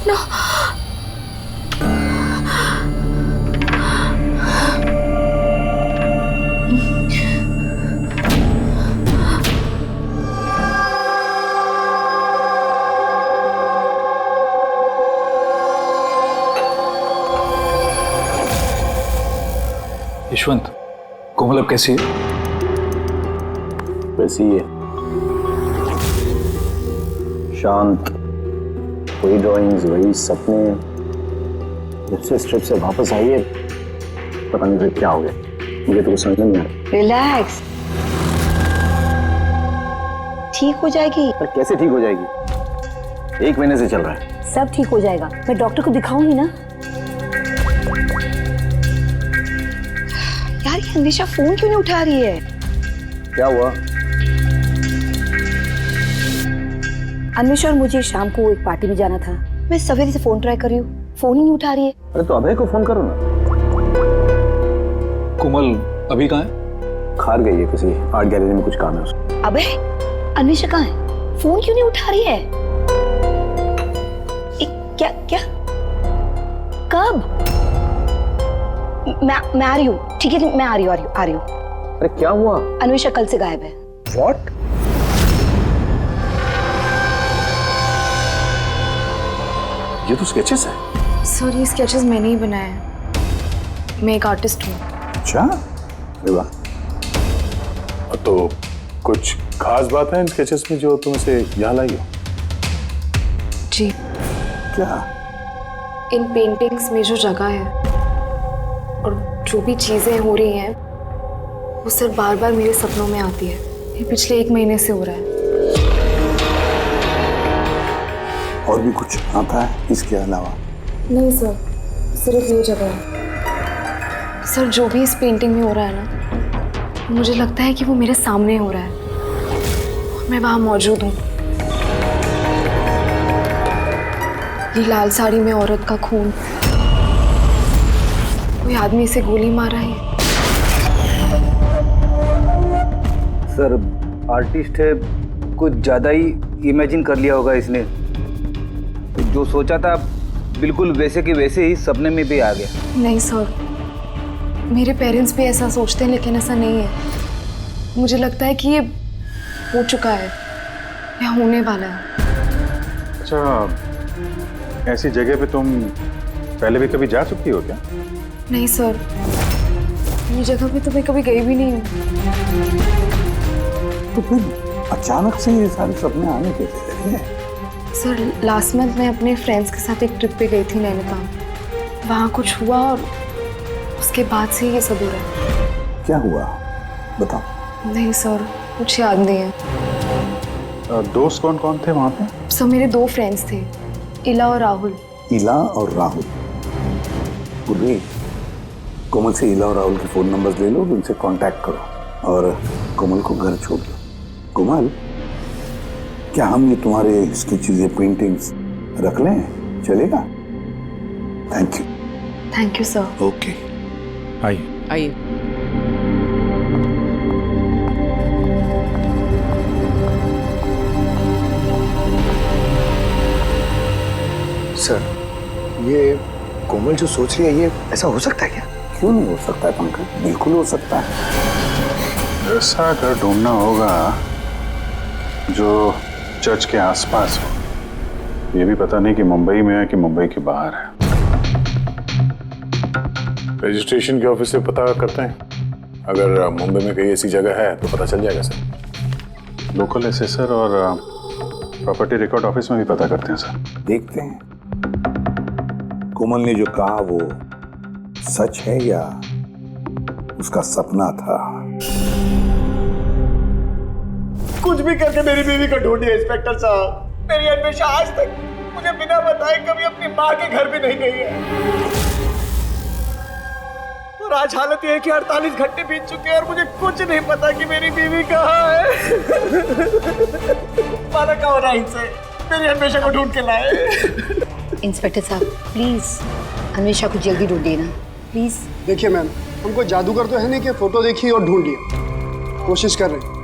No. Yashwant, कोमल अब कैसी है? वैसी ही है, शांत, वही ड्राइंग्स, वही सपने। जब से ट्रिप से वापस आई है पता नहीं फिर क्या हो गया, मुझे तो कुछ समझ नहीं आ रहा। रिलैक्स, ठीक हो जाएगी। पर कैसे ठीक हो जाएगी? 1 महीने से चल रहा है। सब ठीक हो जाएगा, मैं डॉक्टर को दिखाऊंगी ना। यार ये अंदिशा फोन क्यों नहीं उठा रही है? क्या हुआ? अन्वेषा और मुझे शाम को एक पार्टी में जाना था। मैं सवेरे से फोन ट्राई कर रही हूँ, फोन ही नहीं उठा रही है। अरे तो अभय को फोन करो ना। कोमल अभी कहाँ है? खार गई है, किसी आर्ट गैलरी में कुछ काम है उसको। अबे अन्वेषा कहाँ है? फोन क्यों नहीं उठा रही है? क्या क्या कब? मैं आ रही हूँ, ठीक है मैं आ रही हूँ। अरे क्या हुआ? अन्वेषा कल से गायब है। What? ये तो स्केचेस है। सर ये स्केचेस मैंने ही बनाए हैं, मैं एक आर्टिस्ट हूँ। अच्छा, अरे वाह। तो कुछ खास बात है इन स्केचेस में जो तुम इसे यहाँ लाई हो? जी, क्या? इन पेंटिंग्स में जो जगह है और जो भी चीजें हो रही हैं वो सर बार बार मेरे सपनों में आती है। ये पिछले 1 महीने से हो रहा है। और भी कुछ आता है इसके अलावा? नहीं सर, सिर्फ ये जगह है। सर जो भी इस पेंटिंग में हो रहा है ना, मुझे लगता है कि वो मेरे सामने हो रहा है और मैं वहाँ मौजूद हूँ। ये लाल साड़ी में औरत का खून, कोई आदमी इसे गोली मार रहा है। सर आर्टिस्ट है, कुछ ज़्यादा ही इमेजिन कर लिया होगा इसने। जो सोचा था बिल्कुल वैसे के वैसे ही सपने में भी आ गया। नहीं सर, मेरे पेरेंट्स भी ऐसा सोचते हैं लेकिन ऐसा नहीं है। मुझे लगता है कि ये हो चुका है या होने वाला है। अच्छा, ऐसी जगह पे तुम पहले भी कभी जा चुकी हो क्या? नहीं सर, ये जगह पे तो मैं कभी गई भी नहीं हूँ। तो फिर अचानक से ये सारे सपने आने कैसे लगे? सर लास्ट मंथ मैं अपने फ्रेंड्स के साथ एक ट्रिप पे गई थी नैनीताल। वहाँ कुछ हुआ और उसके बाद से ये सब हो रहा है। क्या हुआ बताओ। नहीं सर, कुछ याद नहीं है। दोस्त कौन कौन थे वहाँ पे? सर मेरे 2 फ्रेंड्स थे, इला और राहुल। इला और राहुल? पूर्वी, कोमल से इला और राहुल के फोन नंबर्स ले लो, उनसे कांटेक्ट करो और कोमल को घर छोड़ दो। कोमल, क्या हम ये तुम्हारे स्केचेस, ये पेंटिंग्स रख लें? चलेगा? Thank you. Thank you sir. Okay, आइए। आइए। सर, ये कोमल जो सोच रही है, ये ऐसा हो सकता है क्या? क्यों नहीं हो सकता है पंकज, बिल्कुल हो सकता है। ऐसा घर ढूंढना होगा जो चर्च के आसपास हो। ये भी पता नहीं कि मुंबई में है कि मुंबई के बाहर है। रजिस्ट्रेशन के ऑफिस से पता करते हैं, अगर मुंबई में कहीं ऐसी जगह है तो पता चल जाएगा सर। लोकल एसेसर और प्रॉपर्टी रिकॉर्ड ऑफिस में भी पता करते हैं सर। देखते हैं कोमल ने जो कहा वो सच है या उसका सपना था। कुछ भी करके मेरी बीवी को ढूंढिए इंस्पेक्टर साहब। मेरी अन्वेषा आज तक मुझे बिना बताए कभी अपनी माँ के घर भी नहीं गई है। और आज हालत ये है कि 48 घंटे बीत चुके हैं और मुझे कुछ नहीं पता कि मेरी बीवी कहाँ है। माना क्या हो रहा है इनसे? मेरी अन्वेषा को ढूंढ के लाए। इंस्पेक्टर साहब प्लीज अन्वेषा को जल्दी ढूंढिए ना प्लीज। देखिए मैम, हमको जादूगर तो है नहीं कि फोटो देखी और ढूंढ लिया। कोशिश कर रहे हैं।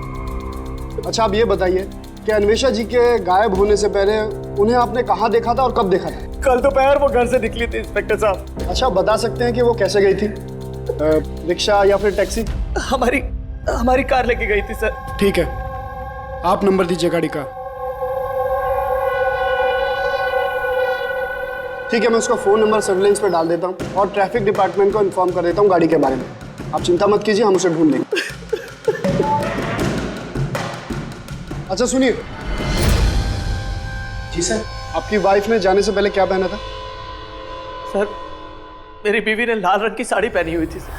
अच्छा आप ये बताइए कि अन्वेषा जी के गायब होने से पहले उन्हें आपने कहाँ देखा था और कब देखा था? कल दोपहर वो घर से निकली थी इंस्पेक्टर साहब। अच्छा, बता सकते हैं कि वो कैसे गई थी? रिक्शा या फिर टैक्सी? हमारी कार लेके गई थी सर। ठीक है, आप नंबर दीजिए गाड़ी का। ठीक है, मैं उसका फ़ोन नंबर सर्विलेंस पे डाल देता हूँ और ट्रैफिक डिपार्टमेंट को इन्फॉर्म कर देता हूँ गाड़ी के बारे में। आप चिंता मत कीजिए, हम उसे ढूंढ लेंगे। अच्छा सुनिए। जी सर। आपकी वाइफ ने जाने से पहले क्या पहना था? सर, मेरी बीवी ने लाल रंग की साड़ी पहनी हुई थी सर।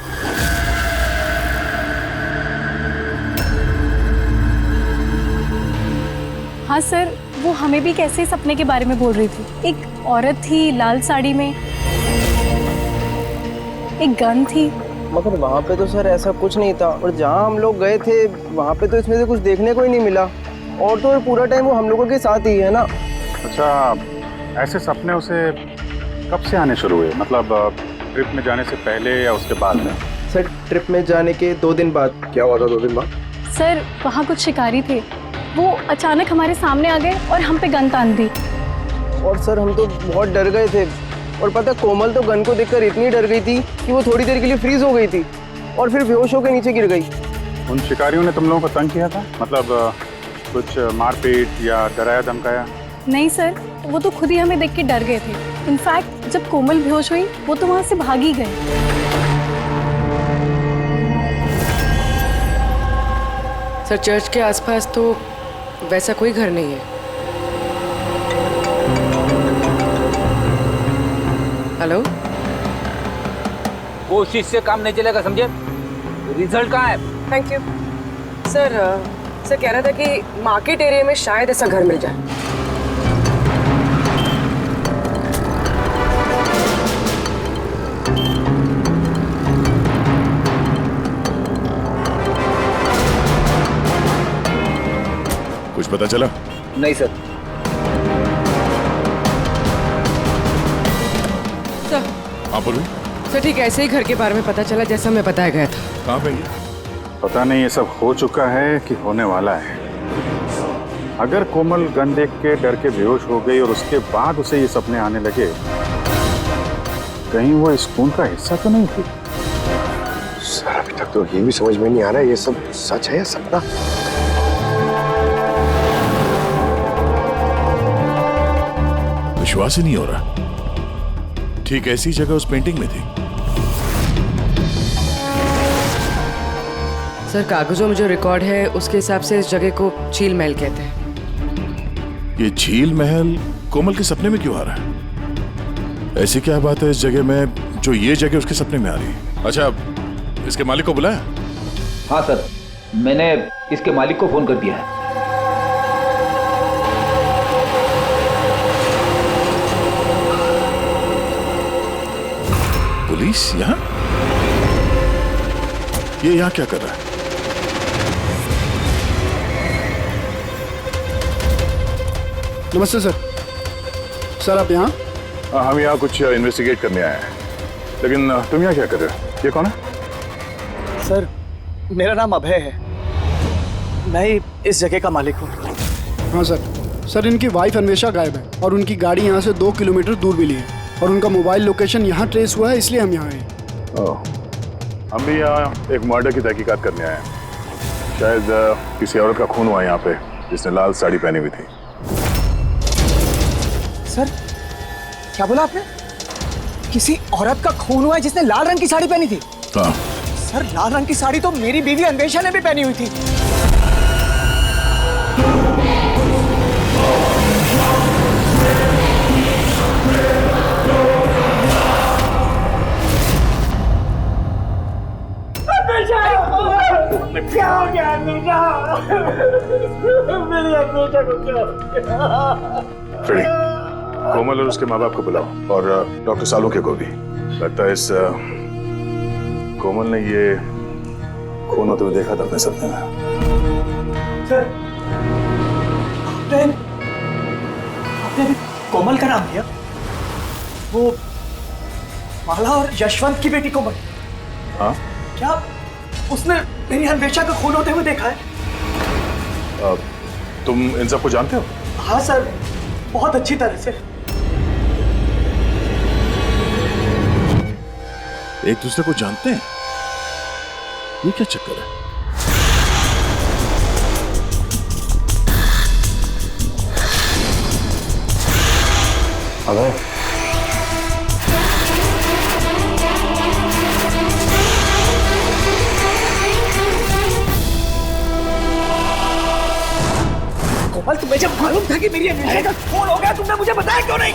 हाँ सर, वो हमें भी कैसे सपने के बारे में बोल रही थी। एक औरत थी लाल साड़ी में, एक गन थी। मगर वहाँ पे तो सर ऐसा कुछ नहीं था, और जहाँ हम लोग गए थे वहाँ पे तो इसमें से कुछ देखने को ही नहीं मिला। और तो पूरा टाइम वो हम लोगों के साथ ही है ना। अच्छा, ऐसे सपने उसे कब से आने शुरू हुए? मतलब ट्रिप में जाने से पहले या उसके बाद में? सर, ट्रिप में जाने के 2 दिन बाद। क्या हुआ था 2 दिन बाद? सर, वहाँ कुछ शिकारी थे, वो अचानक हमारे सामने आ गए और हम पे गन तान दी। और सर हम तो बहुत डर गए थे, और पता कोमल तो गन को देखकर इतनी डर गई थी कि वो थोड़ी देर के लिए फ्रीज हो गई थी और फिर बेहोश होकर नीचे गिर गई। उन शिकारियों ने तुम लोगों को तंग किया था? मतलब कुछ मारपीट या डराया धमकाया? नहीं सर, वो तो खुद ही हमें देख के डर गए थे। इनफैक्ट जब कोमल बेहोश हुई वो तो वहाँ से भाग ही गए। सर, चर्च के आसपास तो वैसा कोई घर नहीं है। हेलो? कोशिश से काम नहीं चलेगा, समझे? रिजल्ट कहाँ है? Thank you sir. सर कह रहा था कि मार्केट एरिया में शायद ऐसा घर मिल जाए। कुछ पता चला? नहीं सर। सर, हाँ बोलो। सर ठीक ऐसे ही घर के बारे में पता चला जैसा मैं बताया गया था। कहाँ पे? पता नहीं ये सब हो चुका है कि होने वाला है। अगर कोमल गन देख के डर के बेहोश हो गई और उसके बाद उसे ये सपने आने लगे, कहीं वो इस खून का हिस्सा तो नहीं थी? सर, अभी तक तो ये भी समझ में नहीं आ रहा है, ये सब सच है या सपना? विश्वास ही नहीं हो रहा। ठीक ऐसी जगह उस पेंटिंग में थी। सर, कागजों में जो रिकॉर्ड है उसके हिसाब से इस जगह को झील महल कहते हैं। ये झील महल कोमल के सपने में क्यों आ रहा है? ऐसी क्या बात है इस जगह में जो ये जगह उसके सपने में आ रही है? अच्छा, इसके मालिक को बुलाया? हाँ सर, मैंने इसके मालिक को फोन कर दिया है। पुलिस यहाँ? ये यहाँ क्या कर रहा है? नमस्ते सर। सर आप यहाँ? हम यहाँ कुछ इन्वेस्टिगेट करने आए हैं, लेकिन तुम यहाँ क्या कर रहे हो? ये कौन है? सर, मेरा नाम अभय है, मैं ही इस जगह का मालिक हूँ। हाँ सर। सर, इनकी वाइफ अन्वेषा गायब है और उनकी गाड़ी यहाँ से 2 किलोमीटर दूर मिली है और उनका मोबाइल लोकेशन यहाँ ट्रेस हुआ है, इसलिए हम यहाँ आए। हम भी यहाँ एक मर्डर की तहकीकात करने आए हैं। शायद किसी औरत का खून हुआ यहाँ पे जिसने लाल साड़ी पहनी हुई थी। सर, क्या बोला आपने? किसी औरत का खून हुआ है जिसने लाल रंग की साड़ी पहनी थी? हाँ। सर, लाल रंग की साड़ी तो मेरी बीवी अन्वेषा ने भी पहनी हुई थी। क्या हो गया अन्वेषा? मेरी अन्वेषा को क्या हो गया? फ्रेडी, कोमल और उसके माँ बाप को बुलाओ, और डॉक्टर सालुके को भी। लगता है इस कोमल ने ये खून होते हुए देखा था अपने सपने में। सर, आपने अभी कोमल का नाम लिया? वो माला और यशवंत की बेटी कोमल? हाँ। क्या उसने मेरी अन्वेषा का खून होते हुए देखा है? तुम इन सबको जानते हो? हाँ सर, बहुत अच्छी तरह से। एक दूसरे को जानते हैं? ये क्या चक्कर है? अबे कोमल, तुम्हें जब मालूम था कि मेरी अन्वेषा का खून हो गया, तुमने मुझे बताया क्यों नहीं?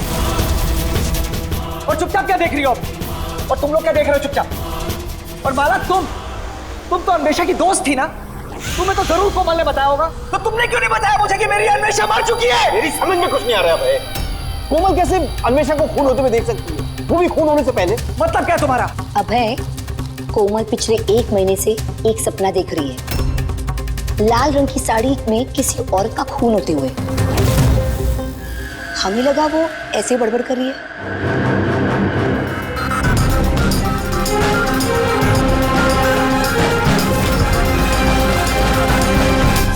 और चुपचाप क्या देख रही हो आप? और तुम लोग क्या देख रहे हो चुपचाप? और माला, तुम तो अन्वेषा की दोस्त थी ना? तुम्हें तो जरूर कोमल ने बताया होगा, तो तुमने क्यों नहीं बताया मुझे कि मेरी अन्वेषा मर चुकी है? मेरी समझ में कुछ नहीं आ रहा है। कोमल कैसे अन्वेषा को खून होते हुए देख सकती है, वो भी खून होने से पहले? मतलब क्या तुम्हारा? अभय, कोमल पिछले 1 महीने से एक सपना देख रही है, लाल रंग की साड़ी में किसी औरत का खून होते हुए। हमें लगा वो ऐसे बड़बड़ कर रही है।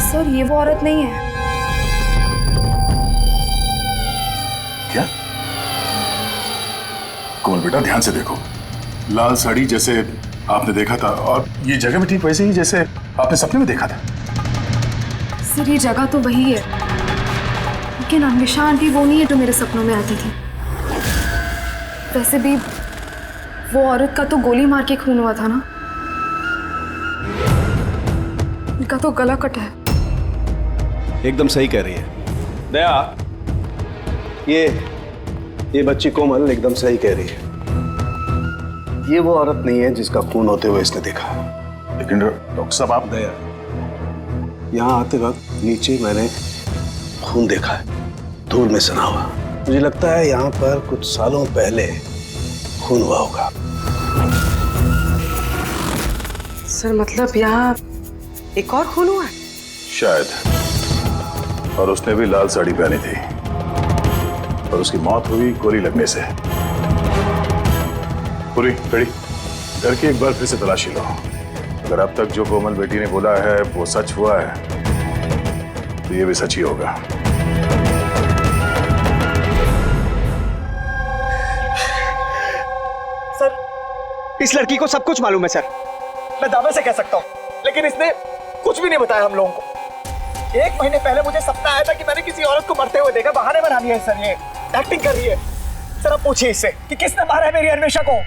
सर, ये वो औरत नहीं है। क्या? कोमल बेटा, ध्यान से देखो। लाल साड़ी जैसे आपने देखा था, और ये जगह भी ठीक वैसे ही जैसे आपने सपने में देखा था। सर, ये जगह तो वही है, लेकिन अन्वेषा आंटी वो नहीं है जो मेरे सपनों में आती थी। वैसे भी वो औरत का तो गोली मार के खून हुआ था ना, इनका तो गला कटा है। एकदम सही कह रही है दया, ये बच्ची कोमल एकदम सही कह रही है। ये वो औरत नहीं है जिसका खून होते हुए इसने देखा। लेकिन डॉक्टर साहब, आप दया, यहाँ आते वक्त नीचे मैंने खून देखा है, धूल में सना हुआ। मुझे लगता है यहाँ पर कुछ सालों पहले खून हुआ होगा। सर, मतलब यहाँ एक और खून हुआ है? शायद, और उसने भी लाल साड़ी पहनी थी, और उसकी मौत हुई गोली लगने से। पूरी कड़ी घर की एक बार फिर से तलाशी लो। अगर अब तक जो कोमल बेटी ने बोला है वो सच हुआ है, तो ये भी सच ही होगा। सर, इस लड़की को सब कुछ मालूम है सर, मैं दावे से कह सकता हूँ, लेकिन इसने कुछ भी नहीं बताया हम लोगों को। 1 महीने पहले मुझे सपना आया था कि मैंने किसी औरत को मरते हुए देखा। बहाने बना दिया है सर, ये एक्टिंग कर रही है। सर, अब पूछिए इससे कि किसने मारा है मेरी अन्वेषा को।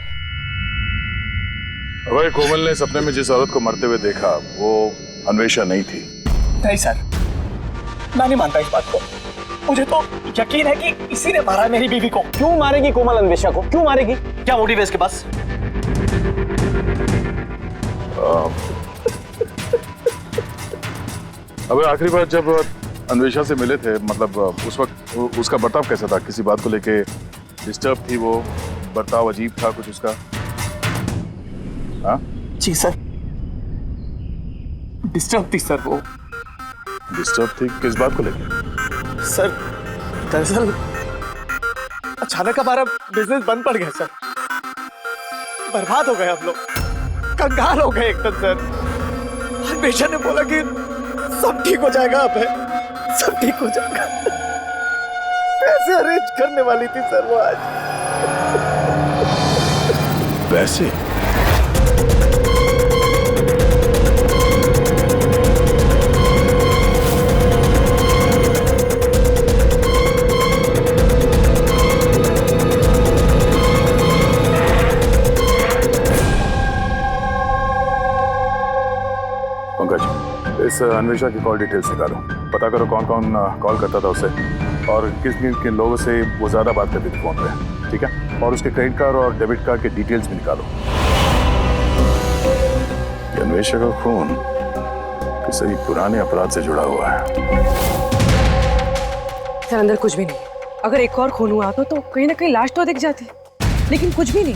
अगर कोमल ने सपने में जिस औरत को मरते हुए देखा वो अन्वेषा नहीं थी। नहीं सर, मैं नहीं मानता इस बात को। मुझे तो यकीन है कि इसी ने मारा है मेरी बीवी को। क्यों मारेगी कोमल अन्वेषा को? क्यों मारेगी? क्या मोटिव है इसके पास? अब आखिरी बार जब अन्वेषा से मिले थे, मतलब उस वक्त उसका बर्ताव कैसा था? किसी बात को लेके डिस्टर्ब थी वो? बर्ताव अजीब था कुछ उसका? हाँ जी सर, डिस्टर्ब थी सर वो। डिस्टर्ब थी किस बात को लेके? सर, दरअसल अचानक हमारा बिजनेस बंद पड़ गया सर। बर्बाद हो गए हम लोग, कंगाल हो गए एकदम सर। अन्वेषा ने बोला कि सब ठीक हो जाएगा, अब है सब ठीक हो जाएगा। पैसे अरेंज करने वाली थी सर वो आज। पैसे? इस अन्वेषा की कॉल डिटेल्स निकालो, पता करो कौन कौन कॉल करता था उसे, और किस किन लोगों से वो ज्यादा बात करती थी फोन पे, ठीक है? और उसके क्रेडिट कार्ड और डेबिट कार्ड के डिटेल्स भी निकालो। अन्वेषा का खून किसी पुराने अपराध से जुड़ा हुआ है। सर, अंदर कुछ भी नहीं। अगर एक और खून हुआ तो कहीं ना कहीं लाश तो दिख जाती, लेकिन कुछ भी नहीं।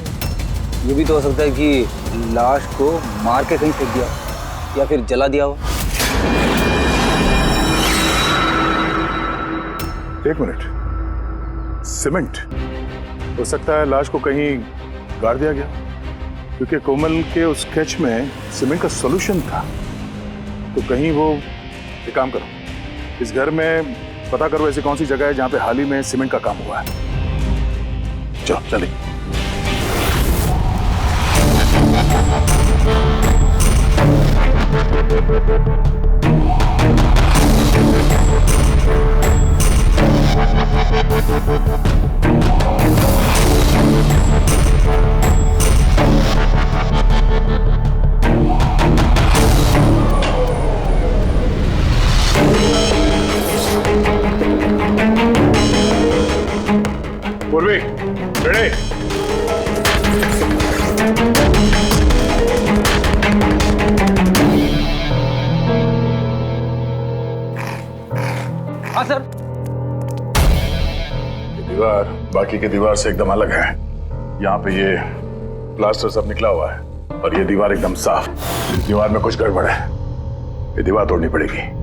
ये भी तो हो सकता है कि लाश को मार के कहीं फेंक दिया या फिर जला दिया हो। एक मिनट, सीमेंट? हो सकता है लाश को कहीं गाड़ दिया गया, क्योंकि कोमल के उस स्केच में सीमेंट का सॉल्यूशन था। तो कहीं वो एक काम करो, इस घर में पता करो ऐसी कौन सी जगह है जहाँ पे हाल ही में सीमेंट का काम हुआ है। चलो चलिए। पूर्वी, रेडी? हाँ सर। ये दीवार बाकी की दीवार से एकदम अलग है। यहाँ पे ये प्लास्टर सब निकला हुआ है और ये दीवार एकदम साफ। इस दीवार में कुछ गड़बड़ है, ये दीवार तोड़नी पड़ेगी।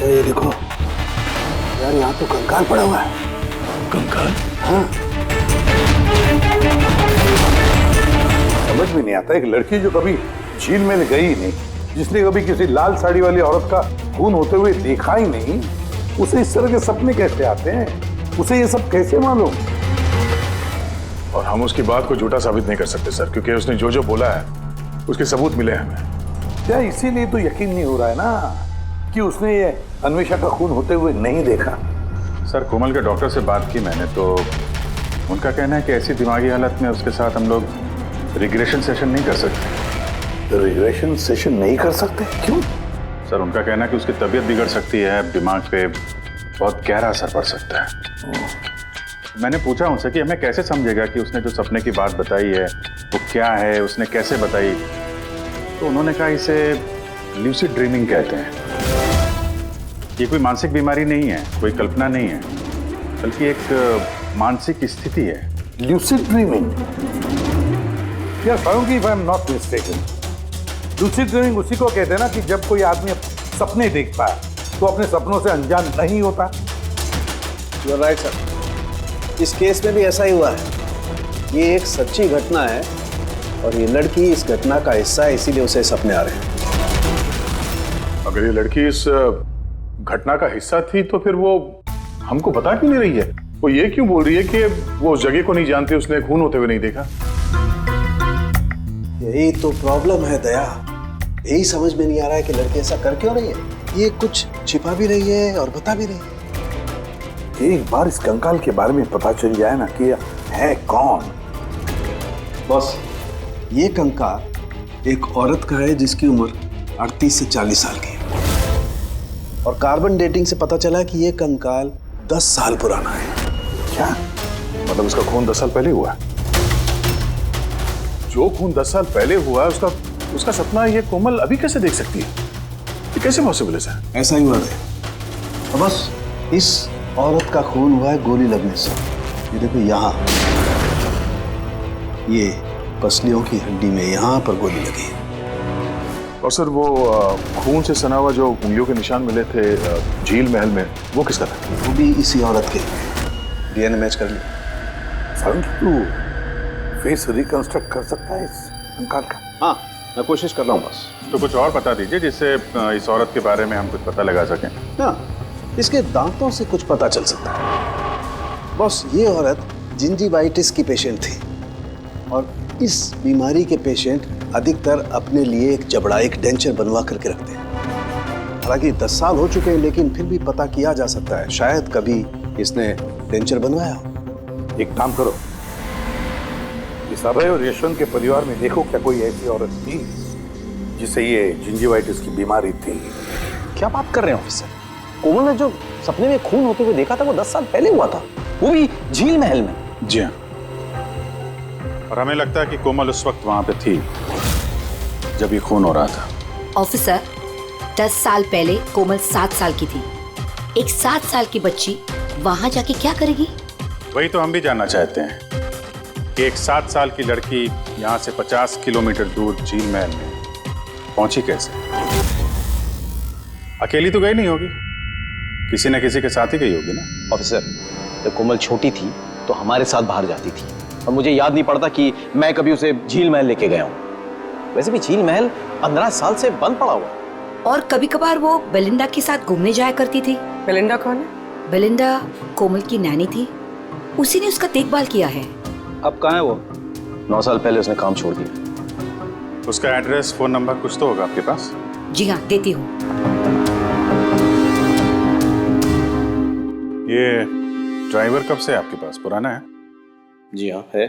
ये देखो यार, यहाँ तो कंकाल पड़ा हुआ है। कंकाल? हाँ। समझ में नहीं आता, एक लड़की जो कभी झील में गई ही नहीं, जिसने कभी किसी लाल साड़ी वाली औरत का खून होते हुए देखा ही नहीं, उसे इस तरह के सपने कैसे आते हैं? उसे ये सब कैसे मालूम? और हम उसकी बात को झूठा साबित नहीं कर सकते सर, क्योंकि उसने जो जो बोला है उसके सबूत मिले हैं हमें। क्या इसीलिए तो यकीन नहीं हो रहा है ना कि उसने ये अन्वेषा का खून होते हुए नहीं देखा? सर, कोमल के डॉक्टर से बात की मैंने, तो उनका कहना है कि ऐसी दिमागी हालत में उसके साथ हम लोग रिग्रेशन सेशन नहीं कर सकते। रिग्रेशन सेशन नहीं कर सकते? क्यों? सर, उनका कहना है कि उसकी तबीयत बिगड़ सकती है, दिमाग पे बहुत गहरा असर पड़ सकता है। मैंने पूछा उनसे कि हमें कैसे समझेगा कि उसने जो सपने की बात बताई है वो क्या है, उसने कैसे बताई, तो उन्होंने कहा इसे ल्यूसिड ड्रीमिंग कहते हैं। ये कोई मानसिक बीमारी नहीं है, कोई कल्पना नहीं है, बल्कि एक मानसिक स्थिति है। Lucid dreaming? यार Farooqui, if I am not mistaken, lucid dreaming उसी को कहते हैं ना कि जब कोई आदमी सपने देखता है तो अपने सपनों से अनजान नहीं होता। यू आर राइट सर, इस केस में भी ऐसा ही हुआ है। ये एक सच्ची घटना है और ये लड़की इस घटना का हिस्सा है, इसीलिए उसे सपने आ रहे हैं। अगर ये लड़की इस घटना का हिस्सा थी तो फिर वो हमको बता क्यों नहीं रही है? वो ये क्यों बोल रही है कि वो उस जगह को नहीं जानती, उसने खून होते हुए नहीं देखा? यही तो प्रॉब्लम है दया, यही समझ में नहीं आ रहा है कि लड़की ऐसा कर क्यों रही है। ये कुछ छिपा भी रही है और बता भी रही है। एक बार इस कंकाल के बारे में पता चल जाए ना कि है कौन। बॉस, ये कंकाल एक औरत का है जिसकी उम्र 38 से 40 साल की है और कार्बन डेटिंग से पता चला कि ये कंकाल 10 साल पुराना है। क्या मतलब उसका खून 10 साल पहले हुआ? जो खून 10 साल पहले हुआ उसका सपना ये कोमल अभी कैसे देख सकती है? ये कैसे पॉसिबल है सर? ऐसा ही हुआ है। और बस इस औरत का खून हुआ है गोली लगने से। ये देखो यहाँ, ये पसलियों की हड्डी में यहाँ पर गोली लगी है। और सर वो खून से सना हुआ जो उंगलियों के निशान मिले थे झील महल में, वो किसका था? वो भी इसी औरत के। डीएनए मैच कर लिया। तू फेस रिकंस्ट्रक्ट कर सकता है इस कंकाल का? हाँ, मैं कोशिश कर रहा हूँ बस। तो कुछ और बता दीजिए जिससे इस औरत के बारे में हम कुछ पता लगा सकें। हाँ, इसके दांतों से कुछ पता चल सकता है। बॉस, ये औरत जिंजीवाइटिस की पेशेंट थी और इस बीमारी के पेशेंट अधिकतर अपने लिए एक जबड़ा, एक डेंचर बनवा करके रखते हैं। हालांकि 10 साल हो चुके हैं लेकिन फिर भी पता किया जा सकता है, शायद कभी इसने डेंचर बनवाया हो। एक काम करो, इस अभय और यशवंत के परिवार में देखो क्या कोई ऐसी औरत थी जिसे ये जिंजीवाइटिस की बीमारी थी? क्या बात कर रहे हैं ऑफिसर? कोमल ने जो सपने में खून होते हुए देखा था वो 10 साल पहले हुआ था, वो भी झील महल में। जी हाँ, और हमें लगता है कि कोमल उस वक्त वहां पे थी जब ये खून हो रहा था। ऑफिसर, 10 साल पहले कोमल 7 साल की थी। एक 7 साल की बच्ची वहां जाके क्या करेगी? वही तो हम भी जानना चाहते हैं कि एक 7 साल की लड़की यहाँ से 50 किलोमीटर दूर झील महल में पहुंची कैसे? अकेली तो गई नहीं होगी, किसी न किसी के साथ ही गई होगी ना। ऑफिसर, जब कोमल छोटी थी तो हमारे साथ बाहर जाती थी और मुझे याद नहीं पड़ता कि मैं कभी उसे झील महल लेके गया हूँ। वैसे भी झील महल 15 साल से बंद पड़ा हुआ। और कभी कभार वो बेलिंडा के साथ घूमने जाया करती थी। बेलिंडा कौन है? बेलिंडा कोमल की नैनी थी, उसी ने उसका देखभाल किया है। अब कहाँ है वो? 9 साल पहले उसने काम छोड़ दिया। उसका एड्रेस, फोन नंबर कुछ तो होगा आपके पास? जी हाँ, देती हूँ। ये ड्राइवर कब से आपके पास? पुराना है? जी हाँ, है।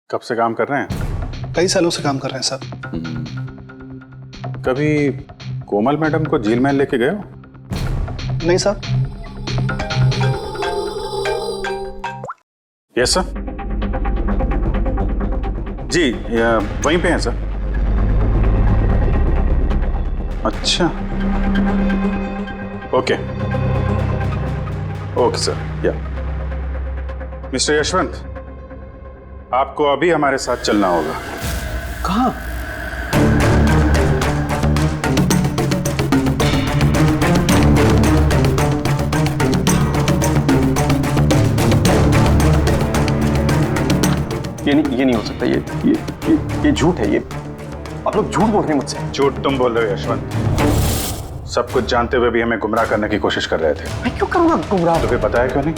कब से काम कर रहे हैं? कई सालों से काम कर रहे हैं सर। कभी कोमल मैडम को झील महल लेके गए हो? नहीं सर। Yes sir. जी, वहीं पे हैं सर। अच्छा, ओके ओके सर। या मिस्टर यशवंत, आपको अभी हमारे साथ चलना होगा। कहाँ? ये नहीं हो सकता। ये झूठ है। ये आप लोग झूठ बोल रहे हैं मुझसे। झूठ तुम बोल रहे हो यशवंत। सब कुछ जानते हुए भी हमें गुमराह करने की कोशिश कर रहे थे। मैं क्यों करूंगा गुमराह? तो फिर पता है क्यों नहीं?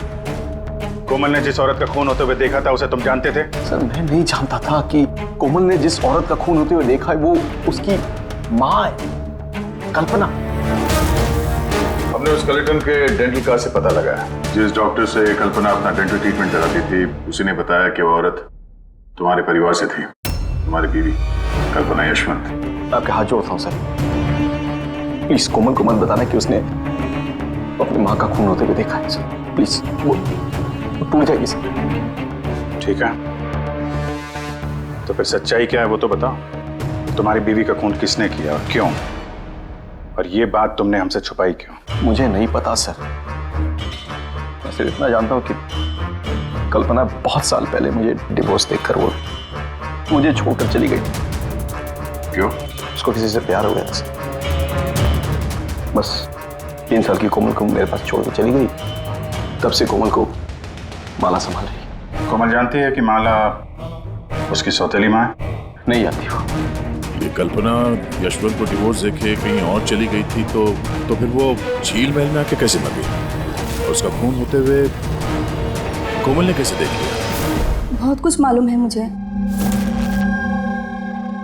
कोमल ने जिस औरत का खून होते हुए देखा था उसे तुम जानते थे? सर, मैं नहीं जानता था कि कोमल ने जिस औरत का खून होते हुए देखा है वो उसकी माँ है, कल्पना। हमने उस कलेक्टर के डेंटल कार्ड से पता लगाया। जिस डॉक्टर से कल्पना अपना डेंटल ट्रीटमेंट कराती थी उसी ने बताया कि वो औरत तुम्हारे परिवार से थी, तुम्हारी बीवी कल्पना यशवंत। आपके हाथ जोड़ता हूँ सर, प्लीज कोमल को मत बताना कि उसने अपनी माँ का खून होते हुए देखा है सर। प्लीज, वो टूट जाएगी सर। ठीक है, तो फिर सच्चाई क्या है वो तो बताओ। तुम्हारी बीवी का खून किसने किया और क्यों? और ये बात तुमने हमसे छुपाई क्यों? मुझे नहीं पता सर। मैं सिर्फ इतना जानता हूँ कि कल्पना बहुत साल पहले मुझे डिवोर्स देकर वो मुझे छोड़कर चली गई। क्यों? उसको किसी से प्यार हो गया था सर। बस 3 साल की कोमल को मेरे पास छोड़ के चली गई। तब से कोमल को माला संभाल रही। कोमल जानती है कि माला उसकी सौतेली माँ है? नहीं जानती वो। ये कल्पना यशवंत को डिवोर्स देके कहीं और चली गई थी तो फिर वो झील महल में आके कैसे मर गई? और उसका खून होते हुए कोमल ने कैसे देख लिया? बहुत कुछ मालूम है मुझे,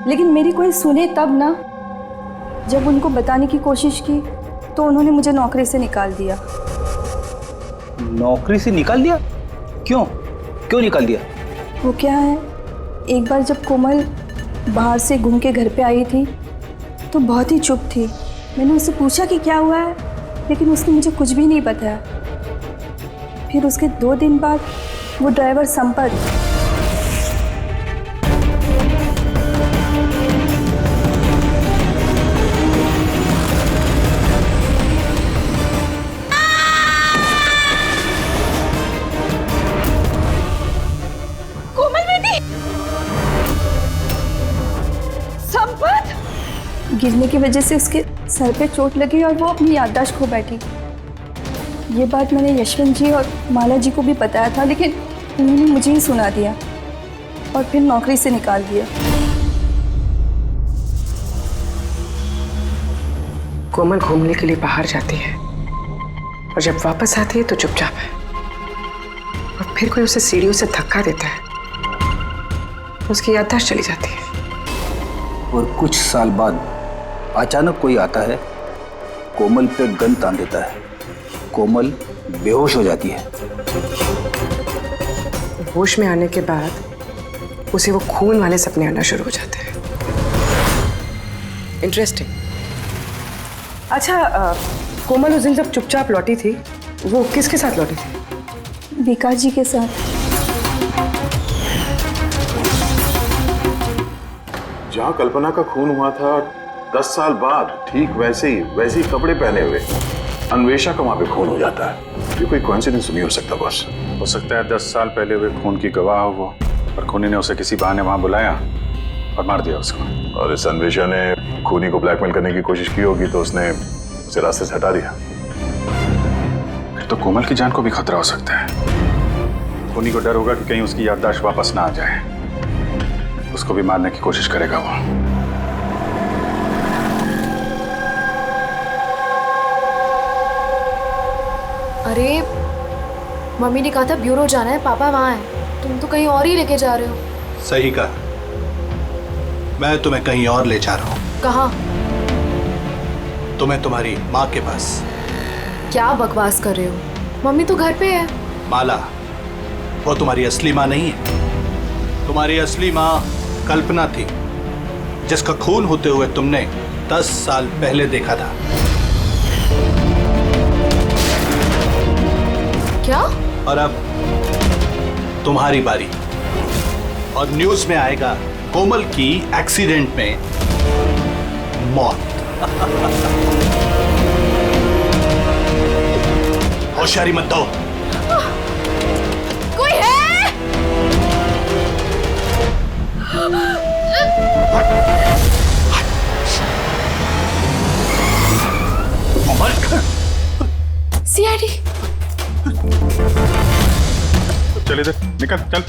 लेकिन मेरी कोई सुने तब ना। जब उनको बताने की कोशिश की तो उन्होंने मुझे नौकरी से निकाल दिया। नौकरी से निकाल दिया? क्यों? क्यों निकाल दिया? वो क्या है, एक बार जब कोमल बाहर से घूम के घर पे आई थी तो बहुत ही चुप थी। मैंने उससे पूछा कि क्या हुआ है, लेकिन उसने मुझे कुछ भी नहीं बताया। फिर उसके 2 दिन बाद वो ड्राइवर संपत गिरने की वजह से उसके सर पे चोट लगी और वो अपनी याददाश्त खो बैठी। ये बात मैंने यशवंत जी और माला जी को भी बताया था, लेकिन उन्होंने मुझे ही सुना दिया और फिर नौकरी से निकाल दिया। कोमल घूमने के लिए बाहर जाती है और जब वापस आती है तो चुपचाप है, और फिर कोई उसे सीढ़ियों से धक्का देता है, उसकी याददाश्त चली जाती है। और कुछ साल बाद अचानक कोई आता है, कोमल पे गन तान देता है, कोमल बेहोश हो जाती है। होश में आने के बाद उसे वो खून वाले सपने आना शुरू हो जाते हैं। इंटरेस्टिंग। अच्छा, कोमल उस दिन जब चुपचाप लौटी थी, वो किसके साथ लौटी थी? विकास जी के साथ। जहाँ कल्पना का खून हुआ था 10 साल बाद, ठीक वैसे ही कपड़े पहने हुए अन्वेषा का वहां पे खून हो जाता है। ये कोई कोइंसिडेंस नहीं हो सकता बॉस। हो सकता है 10 साल पहले हुए खून की गवाह हो वो, और खूनी ने उसे किसी बहाने वहां बुलाया और मार दिया उसको। और इस अन्वेषा ने खूनी को ब्लैकमेल करने की कोशिश की होगी तो उसने उसे रास्ते से हटा दिया। फिर तो कोमल की जान को भी खतरा हो सकता है। खूनी को डर होगा कि कहीं उसकी याददाश्त वापस ना आ जाए, उसको भी मारने की कोशिश करेगा वो। अरे मम्मी ने कहा था ब्यूरो जाना है, पापा वहाँ हैं। तुम तो कहीं और ही लेके जा रहे हो। सही कहा, मैं तुम्हें कहीं और ले जा रहा हूँ। कहाँ? तुम्हें तुम्हारी माँ के पास। क्या बकवास कर रहे हो? मम्मी तो घर पे है। माला, वो तुम्हारी असली माँ नहीं है। तुम्हारी असली माँ कल्पना थी, जिसका खून होते हुए तुमने 10 साल पहले देखा था। क्या? और अब तुम्हारी बारी, और न्यूज़ में आएगा कोमल की एक्सीडेंट में मौत। होशियारी मत दो। कोई है? सीआईडी। चल इधर निकल, चल।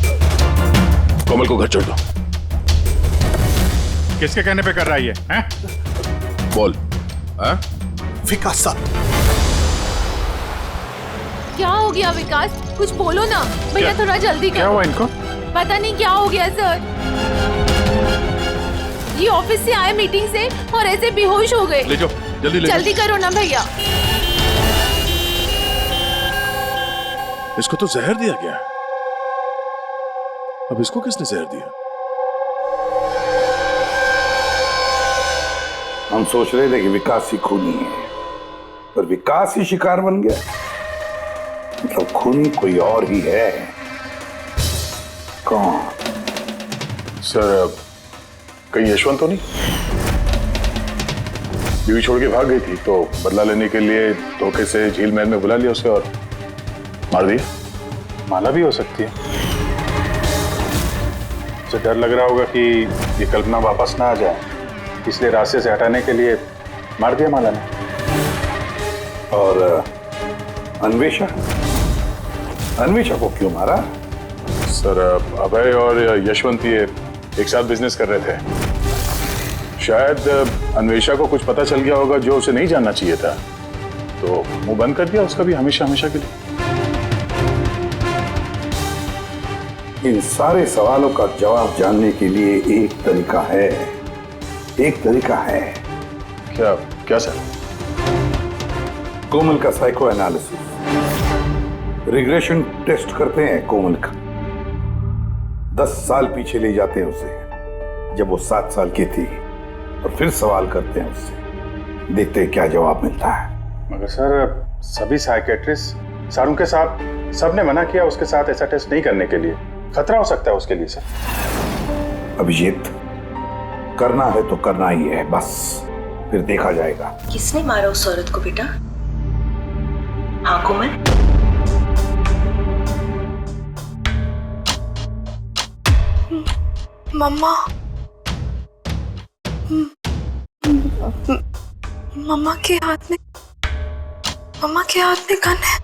कोमल को घर छोड़ दो। किसके कहने पे कर रहा है ये? हैं? बोल। हाँ? विकास साहब। क्या हो गया विकास? कुछ बोलो ना भैया, थोड़ा जल्दी करो। क्या हुआ इनको? पता नहीं क्या हो गया सर। ये ऑफिस से आए मीटिंग से और ऐसे बेहोश हो गए। ले जाओ, जल्दी ले जाओ। जल्दी करो ना भैया। इसको तो जहर दिया गया। अब इसको किसने जहर दिया? हम सोच रहे थे कि विकास ही खूनी है, पर विकास ही शिकार बन गया। मतलब खूनी कोई और ही है। कौन? सर, कहीं यशवंत तो नहीं? बीवी छोड़ के भाग गई थी तो बदला लेने के लिए धोखे से झील महल में बुला लिया उसे और मार दिया। माला भी हो सकती है। उसे डर लग रहा होगा कि ये कल्पना वापस ना आ जाए, इसलिए रास्ते से हटाने के लिए मार दिया माला ने। और अन्वेषा को क्यों मारा? सर, अभय और यशवंत ये एक साथ बिजनेस कर रहे थे। शायद अन्वेषा को कुछ पता चल गया होगा जो उसे नहीं जानना चाहिए था, तो मुंह बंद कर दिया उसका भी हमेशा हमेशा के लिए। इन सारे सवालों का जवाब जानने के लिए एक तरीका है। क्या क्या सर? कोमल का साइको एनालिसिस, रिग्रेशन टेस्ट करते हैं कोमल का। 10 साल पीछे ले जाते हैं उसे, जब वो 7 साल की थी, और फिर सवाल करते हैं उससे, देखते हैं क्या जवाब मिलता है। मगर सर, सभी साइकेट्रिस्ट सर उनके साथ सबने मना किया उसके साथ ऐसा टेस्ट नहीं करने के लिए। खतरा हो सकता है उसके लिए सर। अभिजीत, करना है तो करना ही है, बस फिर देखा जाएगा। किसने मारा उस औरत को बेटा? हाँ कोमल? मम्मा। मम्मा के हाथ में गन है।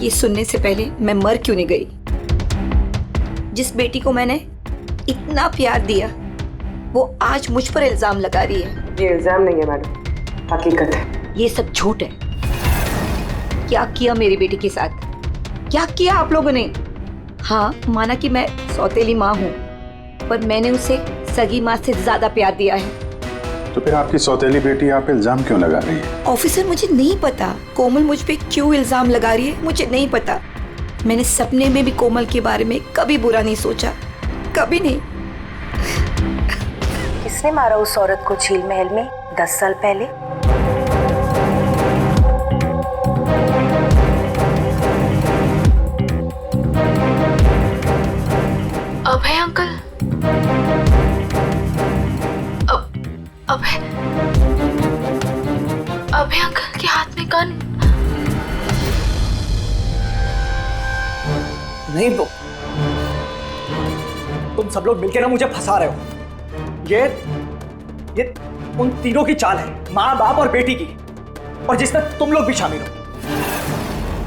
ये सुनने से पहले मैं मर क्यों नहीं गई? जिस बेटी को मैंने इतना प्यार दिया, वो आज मुझ पर इल्जाम लगा रही है। ये इल्जाम नहीं है मैडम, हकीकत है। ये सब झूठ है। क्या किया मेरी बेटी के साथ? क्या किया आप लोगों ने? हाँ, माना कि मैं सौतेली माँ हूँ, पर मैंने उसे सगी माँ से ज्यादा प्यार दिया है। तो फिर आपकी सौतेली बेटी आप इल्जाम क्यों लगा रही है? ऑफिसर मुझे नहीं पता कोमल मुझ पे क्यों इल्जाम लगा रही है, मुझे नहीं पता। मैंने सपने में भी कोमल के बारे में कभी बुरा नहीं सोचा, कभी नहीं। किसने मारा उस औरत को झील महल में 10 साल पहले? अभय अंकल। अभय अंकल के हाथ में गन। नहीं तो तुम सब लोग मिलकर ना मुझे फंसा रहे हो। ये उन तीनों की चाल है, माँ बाप और बेटी की, और जिसमें तुम लोग भी शामिल हो।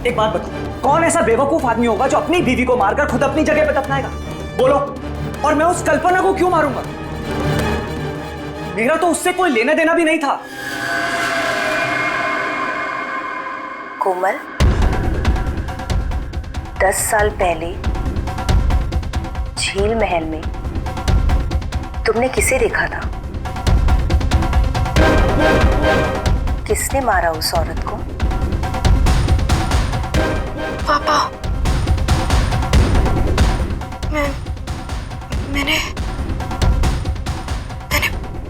एक बात बताओ, कौन ऐसा बेवकूफ आदमी होगा जो अपनी बीवी को मारकर खुद अपनी जगह पे दफनाएगा? बोलो। और मैं उस कल्पना को क्यों मारूंगा? मेरा तो उससे कोई लेना देना भी नहीं था। कोमल, 10 साल पहले झील महल में तुमने किसे देखा था? किसने मारा उस औरत को? पापा। मैंने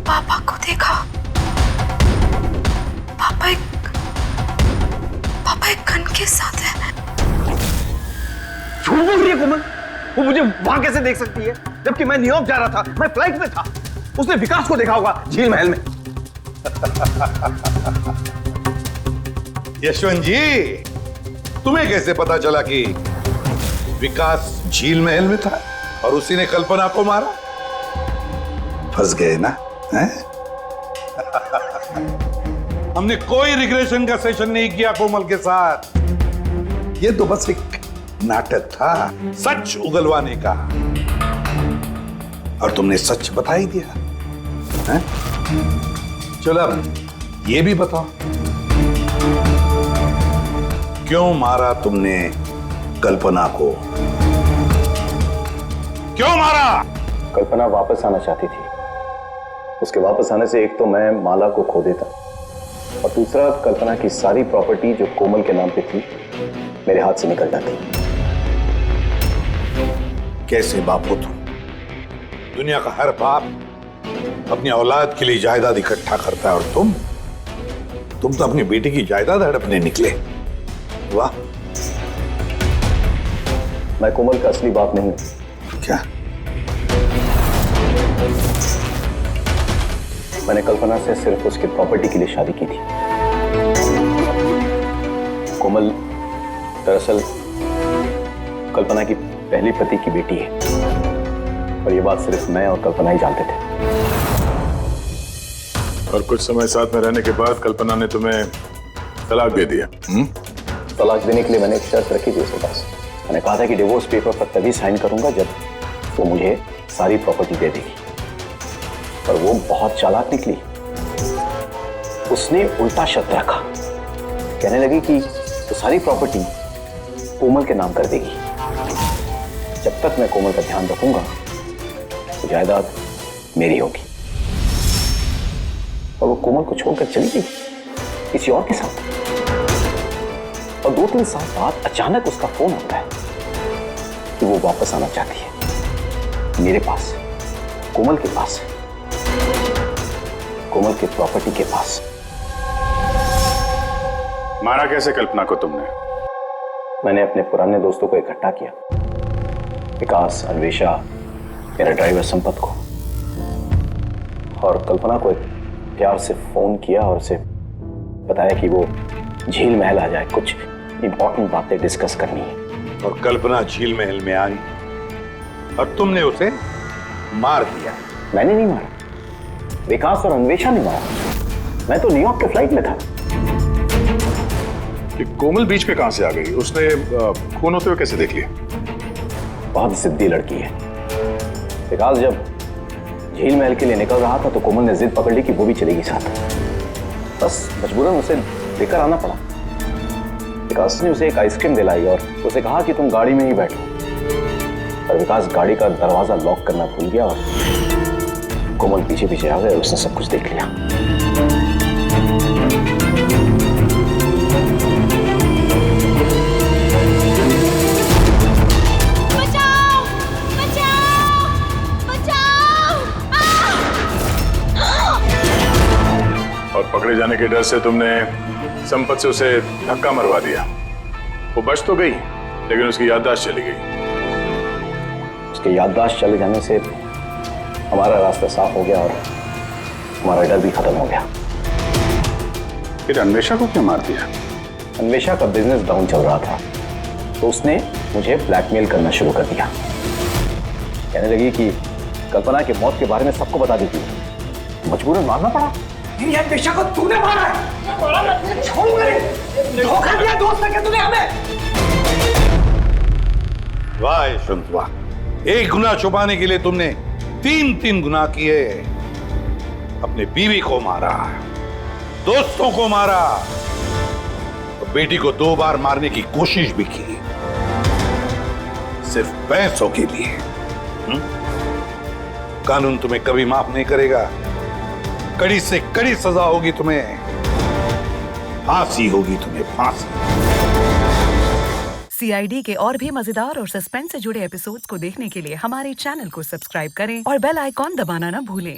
पापा को देखा। पापा एक गन के साथ है। झूठ बोल रही है कोमल। वो मुझे वहां कैसे देख सकती है जबकि मैं न्यूयॉर्क जा रहा था, मैं फ्लाइट में था। उसने विकास को देखा होगा झील महल में। यशवंत जी, तुम्हें कैसे पता चला कि विकास झील महल में था और उसी ने कल्पना को मारा? फंस गए ना? हैं? हमने कोई रिग्रेशन का सेशन नहीं किया कोमल के साथ। ये तो बस एक नाटक था सच उगलवाने का, और तुमने सच बता ही दिया। हैं? चलो अब ये भी बताओ, क्यों मारा तुमने कल्पना को? क्यों मारा? कल्पना वापस आना चाहती थी। उसके वापस आने से एक तो मैं माला को खो देता, और दूसरा कल्पना की सारी प्रॉपर्टी जो कोमल के नाम पे थी मेरे हाथ से निकल जाती। कैसे बाप हो तुम? दुनिया का हर बाप अपनी औलाद के लिए जायदाद इकट्ठा करता है, और तुम तो अपनी बेटी की जायदाद हड़पने निकले। वाह। मैं कोमल का असली बाप नहीं हूं। क्या? मैंने कल्पना से सिर्फ उसकी प्रॉपर्टी के लिए शादी की थी। कोमल दरअसल कल्पना की पहली पति की बेटी है, और ये बात सिर्फ मैं और कल्पना ही जानते थे। और कुछ समय साथ में रहने के बाद कल्पना ने तुम्हें तलाक दे दिया। तलाक देने के लिए मैंने एक शर्त रखी थी उसके पास। मैंने कहा था कि डिवोर्स पेपर पर तभी साइन करूंगा जब वो मुझे सारी प्रॉपर्टी दे देगी। पर वो बहुत चालाक निकली। उसने उल्टा शर्त रखा, कहने लगी कि वो सारी प्रॉपर्टी कोमल के नाम कर देगी। जब तक मैं कोमल का ध्यान रखूंगा तो जायदाद मेरी होगी। और वो कोमल को छोड़कर चली गई किसी और के साथ। और 2-3 साल बाद अचानक उसका फोन आता है कि वो वापस आना चाहती है मेरे पास, कोमल के पास, कोमल की प्रॉपर्टी के पास। मारा कैसे कल्पना को तुमने? मैंने अपने पुराने दोस्तों को इकट्ठा किया, विकास, अन्वेषा, मेरा ड्राइवर संपत को, और कल्पना को प्यार से फोन किया और उसे बताया कि वो झील महल आ जाए, कुछ इंपॉर्टेंट बातें डिस्कस करनी है। और कल्पना झील महल में आई और तुमने उसे मार दिया? मैंने नहीं मारा, विकास और अन्वेषा ने मारा। मैं तो न्यूयॉर्क के फ्लाइट में था। कि कोमल बीच पे कहां से आ गई? उसने खून होते हुए कैसे देख लिया? बहुत जिद्दी लड़की है। विकास जब झील महल के लिए निकल रहा था तो कोमल ने जिद पकड़ ली कि वो भी चलेगी साथ। बस मजबूरन उसे लेकर आना पड़ा। विकास ने उसे एक आइसक्रीम दिलाई और उसे कहा कि तुम गाड़ी में ही बैठो। पर विकास गाड़ी का दरवाजा लॉक करना भूल गया और कोमल पीछे पीछे आ गए और उसने सब कुछ देख लिया। बचाओ बचाओ बचाओ और पकड़े जाने के डर से तुमने संपत से उसे धक्का मरवा दिया। वो बच तो गई लेकिन उसकी याददाश्त चली गई। उसके याददाश्त चले जाने से हमारा रास्ता साफ हो गया और हमारा डर भी खत्म हो गया। फिर अन्वेषा को क्यों मार दिया? अन्वेषा का बिजनेस डाउन चल रहा था तो उसने मुझे ब्लैकमेल करना शुरू कर दिया। कहने लगी कि कल्पना की मौत के बारे में सबको बता दी थी। मजबूरन मारना पड़ा। अन्वेषा को तूने मारा है। छोड़ मेरे। धोखा दिया दोस्त ने तूने हमें। वाह यशवंत वाह, एक गुनाह छुपाने के लिए तुमने 3 गुनाह किए। अपने बीवी को मारा, दोस्तों को मारा, और बेटी को 2 बार मारने की कोशिश भी की, सिर्फ पैसों के लिए। कानून तुम्हें कभी माफ नहीं करेगा। कड़ी से कड़ी सजा होगी तुम्हें, फांसी होगी तुम्हें, फांसी। CID के और भी मजेदार और सस्पेंस से जुड़े एपिसोड्स को देखने के लिए हमारे चैनल को सब्सक्राइब करें और बेल आइकॉन दबाना ना भूलें।